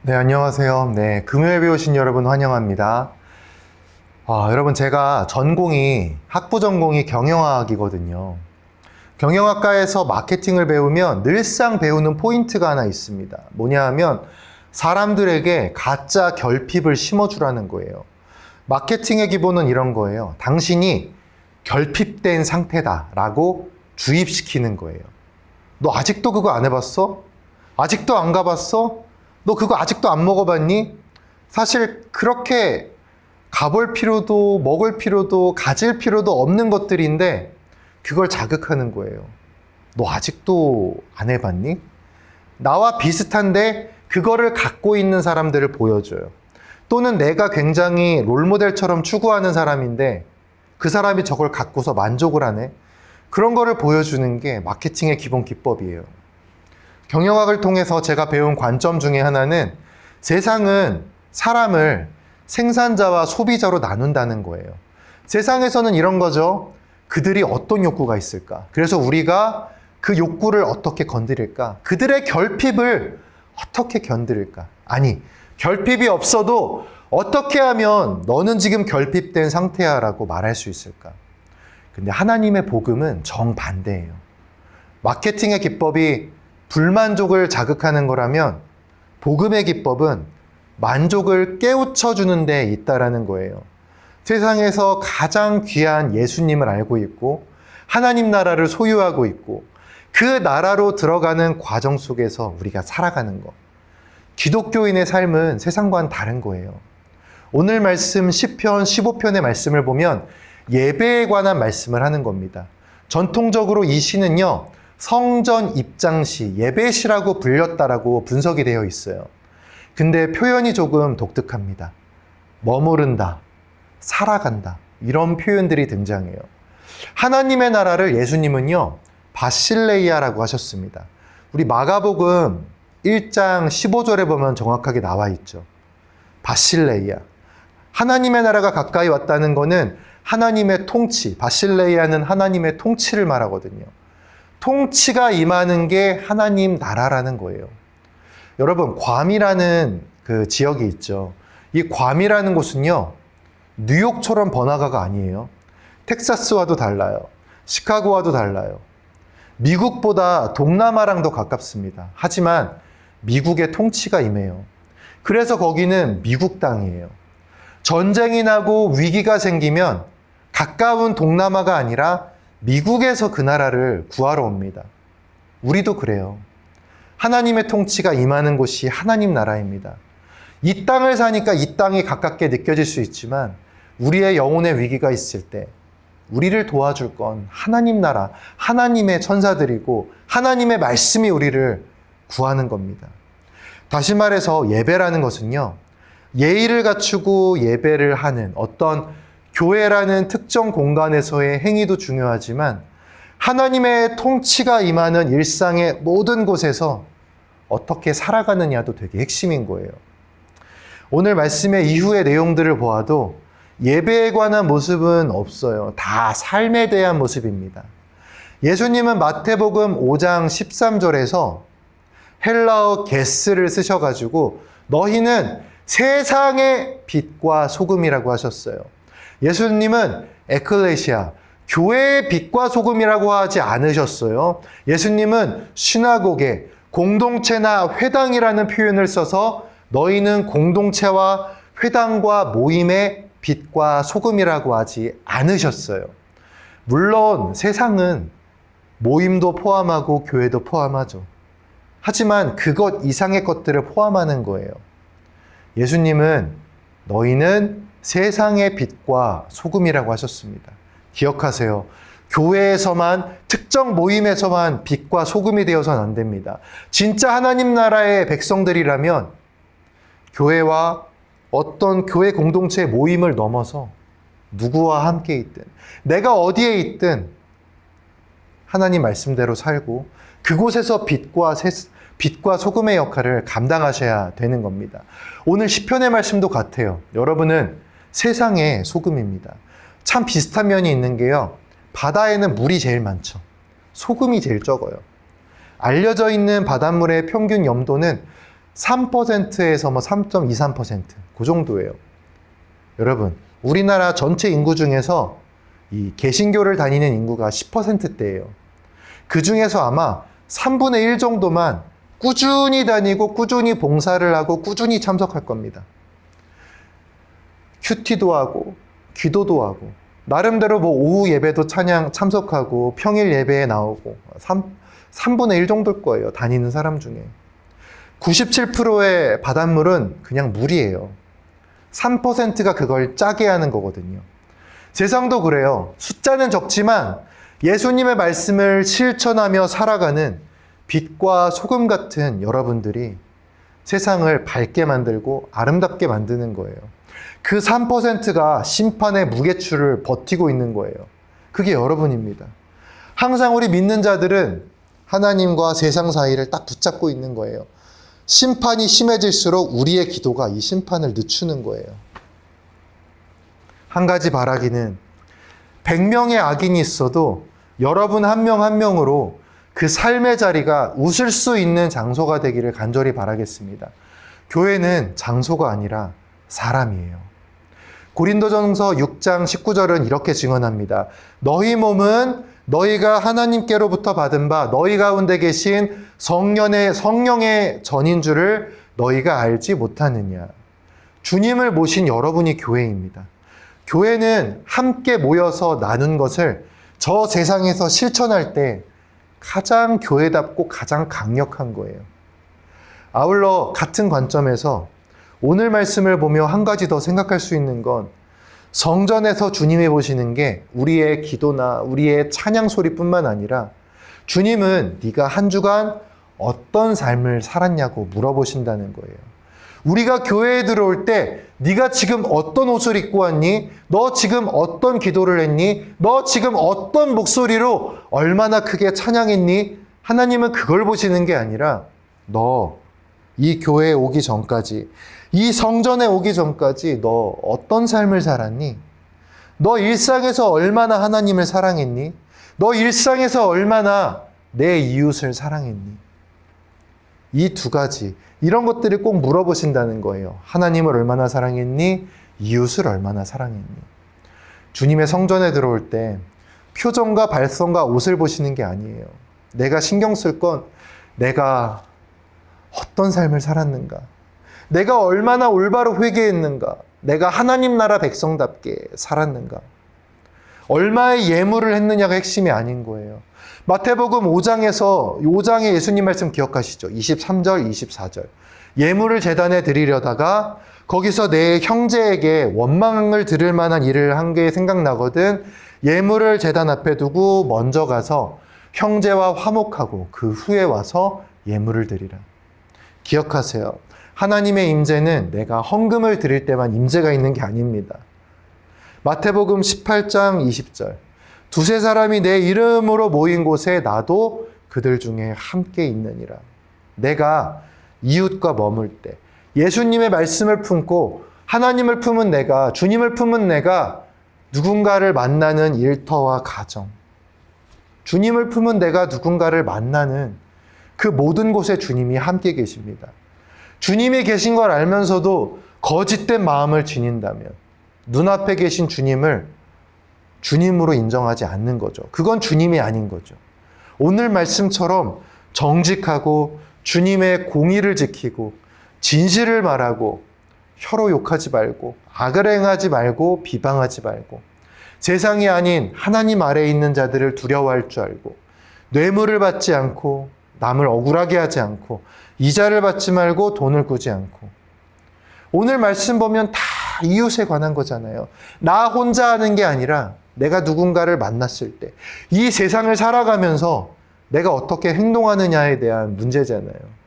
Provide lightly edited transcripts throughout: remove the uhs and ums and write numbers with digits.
네, 안녕하세요. 네, 금요일 배우신 여러분 환영합니다. 여러분, 제가 학부 전공이 경영학이거든요. 경영학과에서 마케팅을 배우면 늘상 배우는 포인트가 하나 있습니다. 뭐냐 하면 사람들에게 가짜 결핍을 심어주라는 거예요. 마케팅의 기본은 이런 거예요. 당신이 결핍된 상태다라고 주입시키는 거예요. 너 아직도 그거 안 해봤어? 아직도 안 가봤어? 너 그거 아직도 안 먹어봤니? 사실 그렇게 가볼 필요도 먹을 필요도 가질 필요도 없는 것들인데 그걸 자극하는 거예요. 너 아직도 안 해봤니? 나와 비슷한데 그거를 갖고 있는 사람들을 보여줘요. 또는 내가 굉장히 롤모델처럼 추구하는 사람인데 그 사람이 저걸 갖고서 만족을 하네? 그런 거를 보여주는 게 마케팅의 기본 기법이에요. 경영학을 통해서 제가 배운 관점 중에 하나는 세상은 사람을 생산자와 소비자로 나눈다는 거예요. 세상에서는 이런 거죠. 그들이 어떤 욕구가 있을까? 그래서 우리가 그 욕구를 어떻게 건드릴까? 그들의 결핍을 어떻게 견딜까? 아니, 결핍이 없어도 어떻게 하면 너는 지금 결핍된 상태야 라고 말할 수 있을까? 근데 하나님의 복음은 정반대예요. 마케팅의 기법이 불만족을 자극하는 거라면 복음의 기법은 만족을 깨우쳐주는 데 있다라는 거예요. 세상에서 가장 귀한 예수님을 알고 있고 하나님 나라를 소유하고 있고 그 나라로 들어가는 과정 속에서 우리가 살아가는 것. 기독교인의 삶은 세상과는 다른 거예요. 오늘 말씀 10편, 15편의 말씀을 보면 예배에 관한 말씀을 하는 겁니다. 전통적으로 이 시는요. 성전 입장시, 예배시라고 불렸다라고 분석이 되어 있어요. 근데 표현이 조금 독특합니다. 머무른다, 살아간다 이런 표현들이 등장해요. 하나님의 나라를 예수님은요 바실레이아라고 하셨습니다. 우리 마가복음 1장 15절에 보면 정확하게 나와 있죠. 바실레이아. 하나님의 나라가 가까이 왔다는 거는 하나님의 통치, 바실레이아는 하나님의 통치를 말하거든요. 통치가 임하는 게 하나님 나라라는 거예요. 여러분, 괌이라는 그 지역이 있죠. 이 괌이라는 곳은요, 뉴욕처럼 번화가가 아니에요. 텍사스와도 달라요. 시카고와도 달라요. 미국보다 동남아랑 더 가깝습니다. 하지만 미국의 통치가 임해요. 그래서 거기는 미국 땅이에요. 전쟁이 나고 위기가 생기면 가까운 동남아가 아니라 미국에서 그 나라를 구하러 옵니다. 우리도 그래요. 하나님의 통치가 임하는 곳이 하나님 나라입니다. 이 땅을 사니까 이 땅이 가깝게 느껴질 수 있지만 우리의 영혼의 위기가 있을 때 우리를 도와줄 건 하나님 나라, 하나님의 천사들이고 하나님의 말씀이 우리를 구하는 겁니다. 다시 말해서 예배라는 것은요. 예의를 갖추고 예배를 하는 어떤 교회라는 특정 공간에서의 행위도 중요하지만 하나님의 통치가 임하는 일상의 모든 곳에서 어떻게 살아가느냐도 되게 핵심인 거예요. 오늘 말씀의 이후의 내용들을 보아도 예배에 관한 모습은 없어요. 다 삶에 대한 모습입니다. 예수님은 마태복음 5장 13절에서 헬라어 게스를 쓰셔가지고 너희는 세상의 빛과 소금이라고 하셨어요. 예수님은 에클레시아, 교회의 빛과 소금이라고 하지 않으셨어요. 예수님은 시나고게, 공동체나 회당이라는 표현을 써서 너희는 공동체와 회당과 모임의 빛과 소금이라고 하지 않으셨어요. 물론 세상은 모임도 포함하고 교회도 포함하죠. 하지만 그것 이상의 것들을 포함하는 거예요. 예수님은 너희는 세상의 빛과 소금이라고 하셨습니다. 기억하세요. 교회에서만, 특정 모임에서만 빛과 소금이 되어서는 안 됩니다. 진짜 하나님 나라의 백성들이라면 교회와 어떤 교회 공동체의 모임을 넘어서 누구와 함께 있든, 내가 어디에 있든 하나님 말씀대로 살고 그곳에서 빛과 소금의 역할을 감당하셔야 되는 겁니다. 오늘 시편의 말씀도 같아요. 여러분은 세상의 소금입니다. 참 비슷한 면이 있는 게요. 바다에는 물이 제일 많죠. 소금이 제일 적어요. 알려져 있는 바닷물의 평균 염도는 3%에서 뭐 3.23%, 그 정도예요. 여러분, 우리나라 전체 인구 중에서 이 개신교를 다니는 인구가 10%대예요. 그 중에서 아마 3분의 1 정도만 꾸준히 다니고 꾸준히 봉사를 하고 꾸준히 참석할 겁니다. 큐티도 하고 기도도 하고 나름대로 뭐 오후 예배도 찬양 참석하고 평일 예배에 나오고 3분의 1 정도일 거예요. 다니는 사람 중에. 97%의 바닷물은 그냥 물이에요. 3%가 그걸 짜게 하는 거거든요. 세상도 그래요. 숫자는 적지만 예수님의 말씀을 실천하며 살아가는 빛과 소금 같은 여러분들이 세상을 밝게 만들고 아름답게 만드는 거예요. 그 3%가 심판의 무게추를 버티고 있는 거예요. 그게 여러분입니다. 항상 우리 믿는 자들은 하나님과 세상 사이를 딱 붙잡고 있는 거예요. 심판이 심해질수록 우리의 기도가 이 심판을 늦추는 거예요. 한 가지 바라기는 100명의 악인이 있어도 여러분 한 명 한 명으로 그 삶의 자리가 웃을 수 있는 장소가 되기를 간절히 바라겠습니다. 교회는 장소가 아니라 사람이에요. 고린도전서 6장 19절은 이렇게 증언합니다. 너희 몸은 너희가 하나님께로부터 받은 바 너희 가운데 계신 성령의 전인 줄을 너희가 알지 못하느냐. 주님을 모신 여러분이 교회입니다. 교회는 함께 모여서 나눈 것을 저 세상에서 실천할 때 가장 교회답고 가장 강력한 거예요. 아울러 같은 관점에서 오늘 말씀을 보며 한 가지 더 생각할 수 있는 건 성전에서 주님이 보시는 게 우리의 기도나 우리의 찬양 소리뿐만 아니라 주님은 네가 한 주간 어떤 삶을 살았냐고 물어보신다는 거예요. 우리가 교회에 들어올 때 네가 지금 어떤 옷을 입고 왔니? 너 지금 어떤 기도를 했니? 너 지금 어떤 목소리로 얼마나 크게 찬양했니? 하나님은 그걸 보시는 게 아니라 너 이 교회에 오기 전까지, 이 성전에 오기 전까지 너 어떤 삶을 살았니? 너 일상에서 얼마나 하나님을 사랑했니? 너 일상에서 얼마나 내 이웃을 사랑했니? 이 두 가지, 이런 것들을 꼭 물어보신다는 거예요. 하나님을 얼마나 사랑했니? 이웃을 얼마나 사랑했니? 주님의 성전에 들어올 때 표정과 발성과 옷을 보시는 게 아니에요. 내가 신경 쓸 건 내가 어떤 삶을 살았는가? 내가 얼마나 올바로 회개했는가? 내가 하나님 나라 백성답게 살았는가? 얼마의 예물을 했느냐가 핵심이 아닌 거예요. 마태복음 5장의 예수님 말씀 기억하시죠? 23절, 24절. 예물을 제단에 드리려다가 거기서 내 형제에게 원망을 들을 만한 일을 한 게 생각나거든. 예물을 제단 앞에 두고 먼저 가서 형제와 화목하고 그 후에 와서 예물을 드리라. 기억하세요. 하나님의 임재는 내가 헌금을 드릴 때만 임재가 있는 게 아닙니다. 마태복음 18장 20절. 두세 사람이 내 이름으로 모인 곳에 나도 그들 중에 함께 있느니라. 내가 이웃과 머물 때 예수님의 말씀을 품고 하나님을 품은 내가, 주님을 품은 내가 누군가를 만나는 일터와 가정, 주님을 품은 내가 누군가를 만나는 그 모든 곳에 주님이 함께 계십니다. 주님이 계신 걸 알면서도 거짓된 마음을 지닌다면 눈앞에 계신 주님을 주님으로 인정하지 않는 거죠. 그건 주님이 아닌 거죠. 오늘 말씀처럼 정직하고 주님의 공의를 지키고 진실을 말하고 혀로 욕하지 말고 악을 행하지 말고 비방하지 말고 세상이 아닌 하나님 아래에 있는 자들을 두려워할 줄 알고 뇌물을 받지 않고 남을 억울하게 하지 않고 이자를 받지 말고 돈을 꾸지 않고. 오늘 말씀 보면 다 이웃에 관한 거잖아요. 나 혼자 하는 게 아니라 내가 누군가를 만났을 때 이 세상을 살아가면서 내가 어떻게 행동하느냐에 대한 문제잖아요.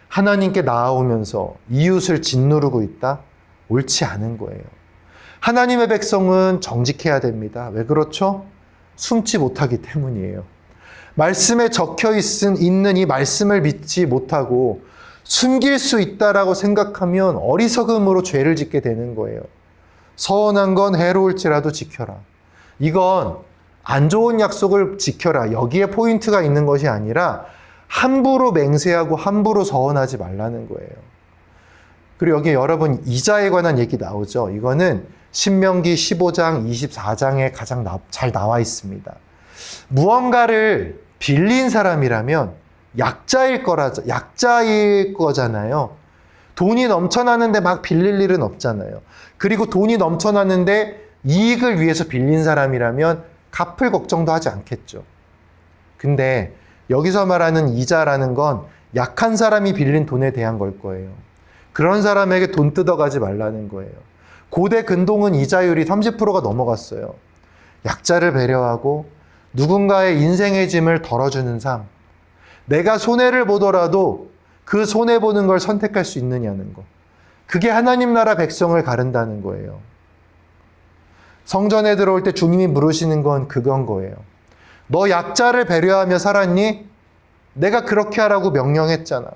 하나님께 나아오면서 이웃을 짓누르고 있다? 옳지 않은 거예요. 하나님의 백성은 정직해야 됩니다. 왜 그렇죠? 숨지 못하기 때문이에요. 말씀에 적혀 있는 이 말씀을 믿지 못하고 숨길 수 있다라고 생각하면 어리석음으로 죄를 짓게 되는 거예요. 서운한 건 해로울지라도 지켜라. 이건 안 좋은 약속을 지켜라. 여기에 포인트가 있는 것이 아니라 함부로 맹세하고 함부로 서원하지 말라는 거예요. 그리고 여기 여러분 이자에 관한 얘기 나오죠. 이거는 신명기 15장, 24장에 가장 잘 나와 있습니다. 무언가를 빌린 사람이라면 약자일 거잖아요. 돈이 넘쳐나는데 막 빌릴 일은 없잖아요. 그리고 돈이 넘쳐나는데 이익을 위해서 빌린 사람이라면 갚을 걱정도 하지 않겠죠. 근데 여기서 말하는 이자라는 건 약한 사람이 빌린 돈에 대한 걸 거예요. 그런 사람에게 돈 뜯어가지 말라는 거예요. 고대 근동은 이자율이 30%가 넘어갔어요. 약자를 배려하고 누군가의 인생의 짐을 덜어주는 삶. 내가 손해를 보더라도 그 손해보는 걸 선택할 수 있느냐는 거. 그게 하나님 나라 백성을 가른다는 거예요. 성전에 들어올 때 주님이 물으시는 건 그건 거예요. 너 약자를 배려하며 살았니? 내가 그렇게 하라고 명령했잖아.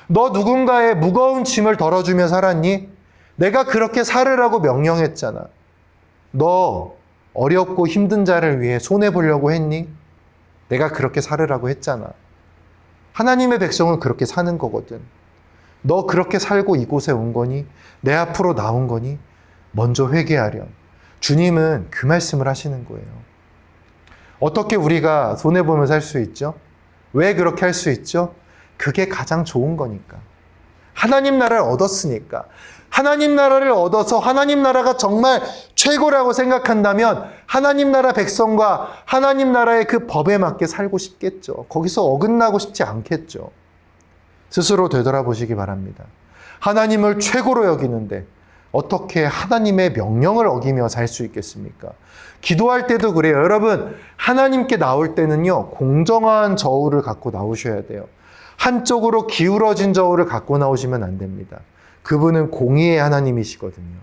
너 누군가의 무거운 짐을 덜어주며 살았니? 내가 그렇게 살으라고 명령했잖아. 너 어렵고 힘든 자를 위해 손해보려고 했니? 내가 그렇게 살으라고 했잖아. 하나님의 백성은 그렇게 사는 거거든. 너 그렇게 살고 이곳에 온 거니? 내 앞으로 나온 거니? 먼저 회개하렴. 주님은 그 말씀을 하시는 거예요. 어떻게 우리가 손해보며 살 수 있죠? 왜 그렇게 할 수 있죠? 그게 가장 좋은 거니까. 하나님 나라를 얻었으니까. 하나님 나라를 얻어서 하나님 나라가 정말 최고라고 생각한다면 하나님 나라 백성과 하나님 나라의 그 법에 맞게 살고 싶겠죠. 거기서 어긋나고 싶지 않겠죠. 스스로 되돌아보시기 바랍니다. 하나님을 최고로 여기는데 어떻게 하나님의 명령을 어기며 살 수 있겠습니까? 기도할 때도 그래요. 여러분, 하나님께 나올 때는요, 공정한 저울을 갖고 나오셔야 돼요. 한쪽으로 기울어진 저울을 갖고 나오시면 안 됩니다. 그분은 공의의 하나님이시거든요.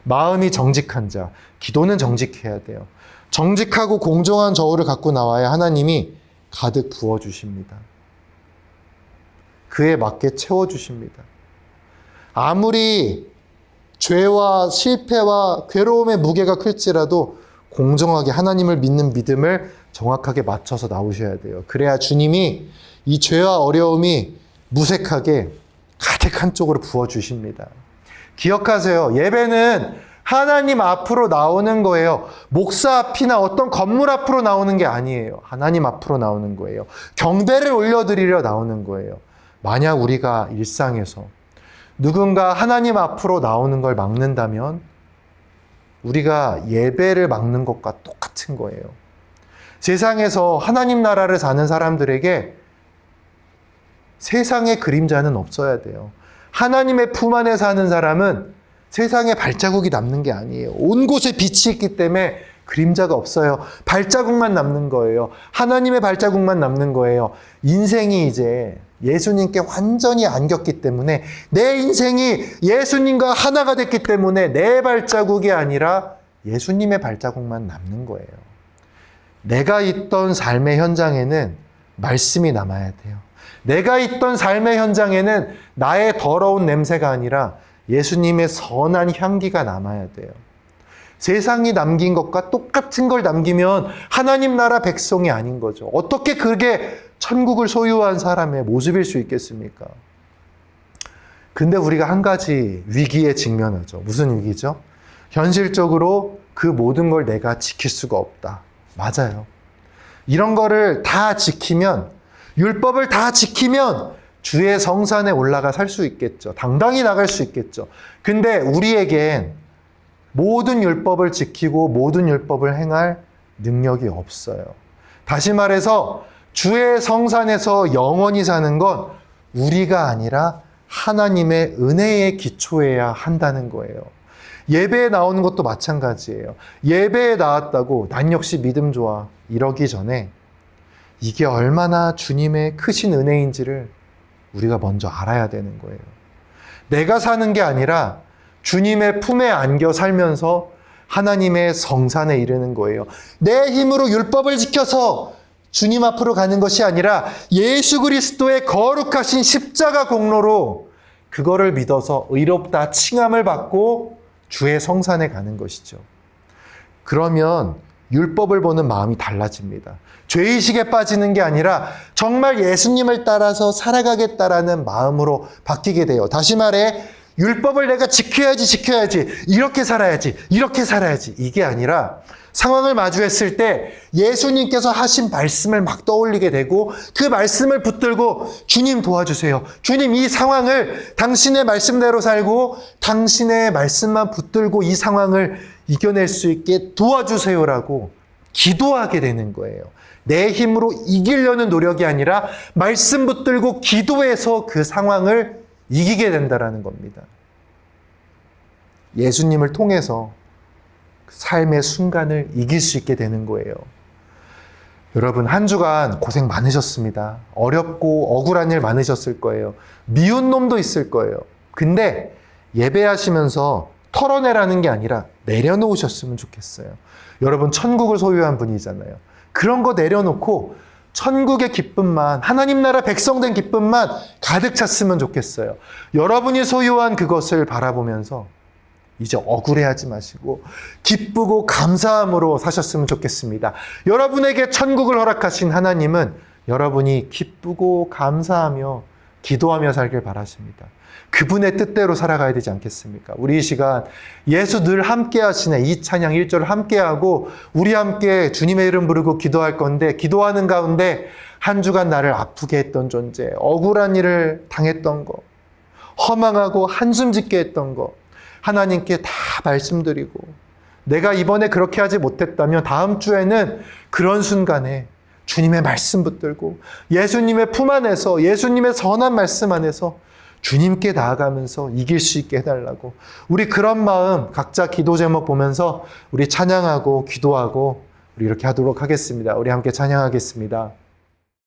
마음이 정직한 자, 기도는 정직해야 돼요. 정직하고 공정한 저울을 갖고 나와야 하나님이 가득 부어주십니다. 그에 맞게 채워주십니다. 아무리 죄와 실패와 괴로움의 무게가 클지라도 공정하게 하나님을 믿는 믿음을 정확하게 맞춰서 나오셔야 돼요. 그래야 주님이 이 죄와 어려움이 무색하게 가득 한쪽으로 부어주십니다. 기억하세요. 예배는 하나님 앞으로 나오는 거예요. 목사 앞이나 어떤 건물 앞으로 나오는 게 아니에요. 하나님 앞으로 나오는 거예요. 경배를 올려드리려 나오는 거예요. 만약 우리가 일상에서 누군가 하나님 앞으로 나오는 걸 막는다면 우리가 예배를 막는 것과 똑같은 거예요. 세상에서 하나님 나라를 사는 사람들에게 세상의 그림자는 없어야 돼요. 하나님의 품 안에 사는 사람은 세상에 발자국이 남는 게 아니에요. 온 곳에 빛이 있기 때문에 그림자가 없어요. 발자국만 남는 거예요. 하나님의 발자국만 남는 거예요. 인생이 이제 예수님께 완전히 안겼기 때문에 내 인생이 예수님과 하나가 됐기 때문에 내 발자국이 아니라 예수님의 발자국만 남는 거예요. 내가 있던 삶의 현장에는 말씀이 남아야 돼요. 내가 있던 삶의 현장에는 나의 더러운 냄새가 아니라 예수님의 선한 향기가 남아야 돼요. 세상이 남긴 것과 똑같은 걸 남기면 하나님 나라 백성이 아닌 거죠. 어떻게 그게 천국을 소유한 사람의 모습일 수 있겠습니까? 근데 우리가 한 가지 위기에 직면하죠. 무슨 위기죠? 현실적으로 그 모든 걸 내가 지킬 수가 없다. 맞아요. 이런 거를 다 지키면, 율법을 다 지키면 주의 성산에 올라가 살 수 있겠죠. 당당히 나갈 수 있겠죠. 근데 우리에겐 모든 율법을 지키고 모든 율법을 행할 능력이 없어요. 다시 말해서 주의 성산에서 영원히 사는 건 우리가 아니라 하나님의 은혜에 기초해야 한다는 거예요. 예배에 나오는 것도 마찬가지예요. 예배에 나왔다고 난 역시 믿음 좋아 이러기 전에 이게 얼마나 주님의 크신 은혜인지를 우리가 먼저 알아야 되는 거예요. 내가 사는 게 아니라 주님의 품에 안겨 살면서 하나님의 성산에 이르는 거예요. 내 힘으로 율법을 지켜서 주님 앞으로 가는 것이 아니라 예수 그리스도의 거룩하신 십자가 공로로 그거를 믿어서 의롭다 칭함을 받고 주의 성산에 가는 것이죠. 그러면 율법을 보는 마음이 달라집니다. 죄의식에 빠지는 게 아니라 정말 예수님을 따라서 살아가겠다라는 마음으로 바뀌게 돼요. 다시 말해 율법을 내가 지켜야지, 이렇게 살아야지, 이게 아니라 상황을 마주했을 때 예수님께서 하신 말씀을 막 떠올리게 되고 그 말씀을 붙들고 주님 도와주세요. 주님 이 상황을 당신의 말씀대로 살고 당신의 말씀만 붙들고 이 상황을 이겨낼 수 있게 도와주세요라고 기도하게 되는 거예요. 내 힘으로 이기려는 노력이 아니라 말씀 붙들고 기도해서 그 상황을 이기게 된다라는 겁니다. 예수님을 통해서 삶의 순간을 이길 수 있게 되는 거예요. 여러분 한 주간 고생 많으셨습니다. 어렵고 억울한 일 많으셨을 거예요. 미운 놈도 있을 거예요. 근데 예배하시면서 털어내라는 게 아니라 내려놓으셨으면 좋겠어요. 여러분 천국을 소유한 분이잖아요. 그런 거 내려놓고 천국의 기쁨만, 하나님 나라 백성된 기쁨만 가득 찼으면 좋겠어요. 여러분이 소유한 그것을 바라보면서 이제 억울해하지 마시고 기쁘고 감사함으로 사셨으면 좋겠습니다. 여러분에게 천국을 허락하신 하나님은 여러분이 기쁘고 감사하며 기도하며 살길 바라십니다. 그분의 뜻대로 살아가야 되지 않겠습니까? 우리 이 시간 예수 늘 함께 하시네 이 찬양 1절을 함께 하고 우리 함께 주님의 이름 부르고 기도할 건데 기도하는 가운데 한 주간 나를 아프게 했던 존재, 억울한 일을 당했던 거, 허망하고 한숨 짓게 했던 거 하나님께 다 말씀드리고 내가 이번에 그렇게 하지 못했다면 다음 주에는 그런 순간에 주님의 말씀 붙들고 예수님의 품 안에서 예수님의 선한 말씀 안에서 주님께 나아가면서 이길 수 있게 해달라고 우리 그런 마음 각자 기도 제목 보면서 우리 찬양하고 기도하고 우리 이렇게 하도록 하겠습니다. 우리 함께 찬양하겠습니다.